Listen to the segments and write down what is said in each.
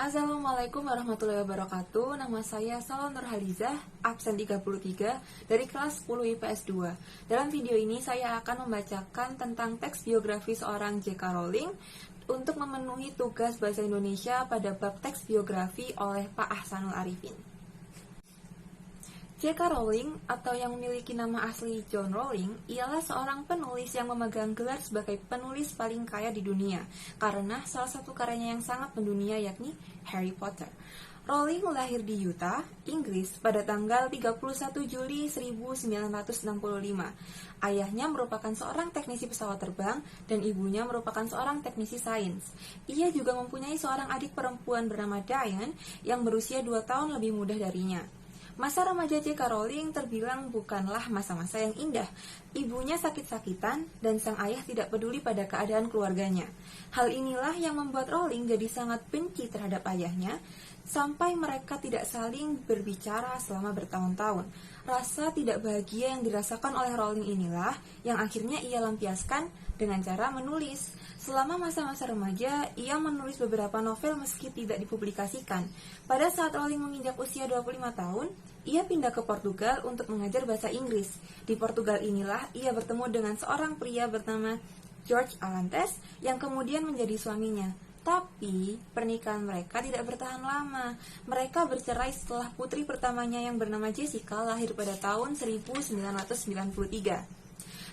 Assalamualaikum warahmatullahi wabarakatuh. Nama saya Salwa Nurhalizah, absen 33 dari kelas 10 IPS 2. Dalam video ini saya akan membacakan tentang teks biografi seorang J.K. Rowling untuk memenuhi tugas bahasa Indonesia pada bab teks biografi oleh Pak Ahsanul Arifin. J.K. Rowling atau yang memiliki nama asli John Rowling ialah seorang penulis yang memegang gelar sebagai penulis paling kaya di dunia karena salah satu karyanya yang sangat mendunia yakni Harry Potter. Rowling lahir di Utah, Inggris pada tanggal 31 Juli 1965. Ayahnya merupakan seorang teknisi pesawat terbang dan ibunya merupakan seorang teknisi sains. Ia juga mempunyai seorang adik perempuan bernama Diane yang berusia 2 tahun lebih muda darinya. Masa remaja J.K. Rowling terbilang bukanlah masa-masa yang indah. Ibunya sakit-sakitan dan sang ayah tidak peduli pada keadaan keluarganya. Hal inilah yang membuat Rowling jadi sangat benci terhadap ayahnya, sampai mereka tidak saling berbicara selama bertahun-tahun. Rasa tidak bahagia yang dirasakan oleh Rowling inilah yang akhirnya ia lampiaskan dengan cara menulis. Selama masa-masa remaja, ia menulis beberapa novel meski tidak dipublikasikan. Pada saat Rowling menginjak usia 25 tahun, ia pindah ke Portugal untuk mengajar bahasa Inggris. Di Portugal inilah ia bertemu dengan seorang pria bernama George Alantes yang kemudian menjadi suaminya. Tapi, pernikahan mereka tidak bertahan lama. Mereka bercerai setelah putri pertamanya yang bernama Jessica lahir pada tahun 1993.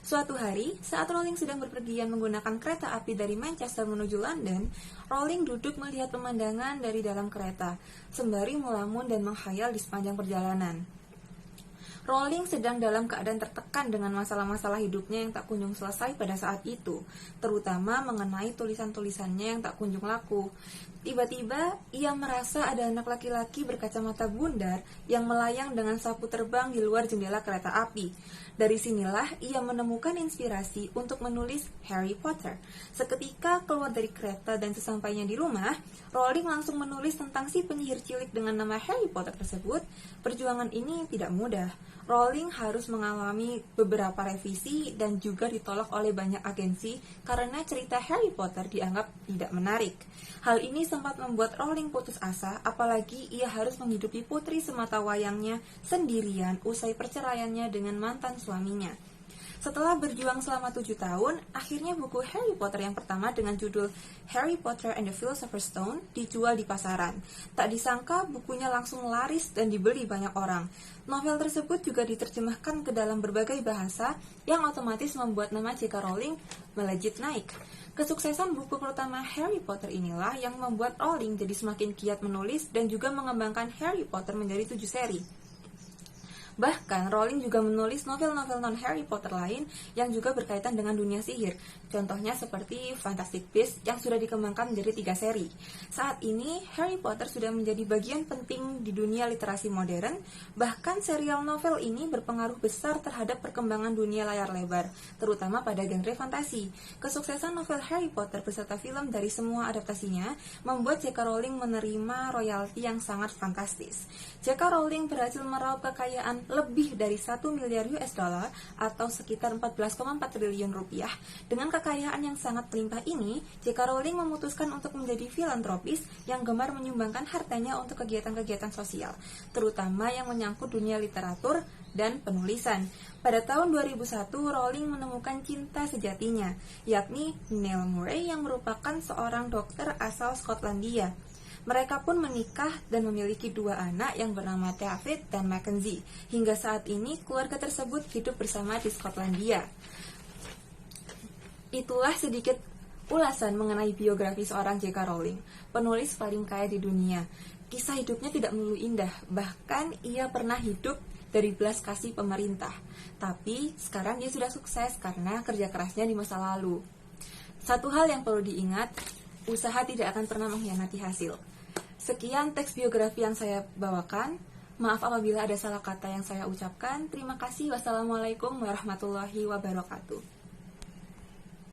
Suatu hari, saat Rowling sedang berpergian menggunakan kereta api dari Manchester menuju London, Rowling duduk melihat pemandangan dari dalam kereta, sembari melamun dan menghayal di sepanjang perjalanan. Rowling sedang dalam keadaan tertekan dengan masalah-masalah hidupnya yang tak kunjung selesai pada saat itu, terutama mengenai tulisan-tulisannya yang tak kunjung laku. Tiba-tiba, ia merasa ada anak laki-laki berkacamata bundar yang melayang dengan sapu terbang di luar jendela kereta api. Dari sinilah ia menemukan inspirasi untuk menulis Harry Potter. Seketika keluar dari kereta dan sesampainya di rumah, Rowling langsung menulis tentang si penyihir cilik dengan nama Harry Potter tersebut. Perjuangan ini tidak mudah. Rowling harus mengalami beberapa revisi dan juga ditolak oleh banyak agensi karena cerita Harry Potter dianggap tidak menarik. Hal ini sempat membuat Rowling putus asa, apalagi ia harus menghidupi putri semata wayangnya sendirian usai perceraiannya dengan mantan suaminya. Setelah berjuang selama 7 tahun, akhirnya buku Harry Potter yang pertama dengan judul Harry Potter and the Philosopher's Stone dijual di pasaran. Tak disangka bukunya langsung laris dan dibeli banyak orang. Novel tersebut juga diterjemahkan ke dalam berbagai bahasa yang otomatis membuat nama J.K. Rowling melejit naik. Kesuksesan buku pertama Harry Potter inilah yang membuat Rowling jadi semakin giat menulis dan juga mengembangkan Harry Potter menjadi 7 seri. Bahkan, Rowling juga menulis novel-novel non-Harry Potter lain yang juga berkaitan dengan dunia sihir. Contohnya seperti Fantastic Beasts yang sudah dikembangkan menjadi 3 seri. Saat ini, Harry Potter sudah menjadi bagian penting di dunia literasi modern. Bahkan, serial novel ini berpengaruh besar terhadap perkembangan dunia layar lebar, terutama pada genre fantasi. Kesuksesan novel Harry Potter beserta film dari semua adaptasinya membuat J.K. Rowling menerima royalti yang sangat fantastis. J.K. Rowling berhasil meraup kekayaan lebih dari 1 miliar US dollar atau sekitar 14,4 triliun rupiah. Dengan kekayaan yang sangat melimpah ini, J.K. Rowling memutuskan untuk menjadi filantropis yang gemar menyumbangkan hartanya untuk kegiatan-kegiatan sosial, terutama yang menyangkut dunia literatur dan penulisan. Pada tahun 2001, Rowling menemukan cinta sejatinya, yakni Neil Murray yang merupakan seorang dokter asal Skotlandia. Mereka pun menikah dan memiliki 2 anak yang bernama David dan Mackenzie. Hingga saat ini, keluarga tersebut hidup bersama di Skotlandia. Itulah sedikit ulasan mengenai biografi seorang J.K. Rowling, penulis paling kaya di dunia. Kisah hidupnya tidak melulu indah, bahkan ia pernah hidup dari belas kasih pemerintah. Tapi sekarang dia sudah sukses karena kerja kerasnya di masa lalu. Satu hal yang perlu diingat, usaha tidak akan pernah mengkhianati hasil. Sekian teks biografi yang saya bawakan. Maaf apabila ada salah kata yang saya ucapkan. Terima kasih. Wassalamualaikum warahmatullahi wabarakatuh.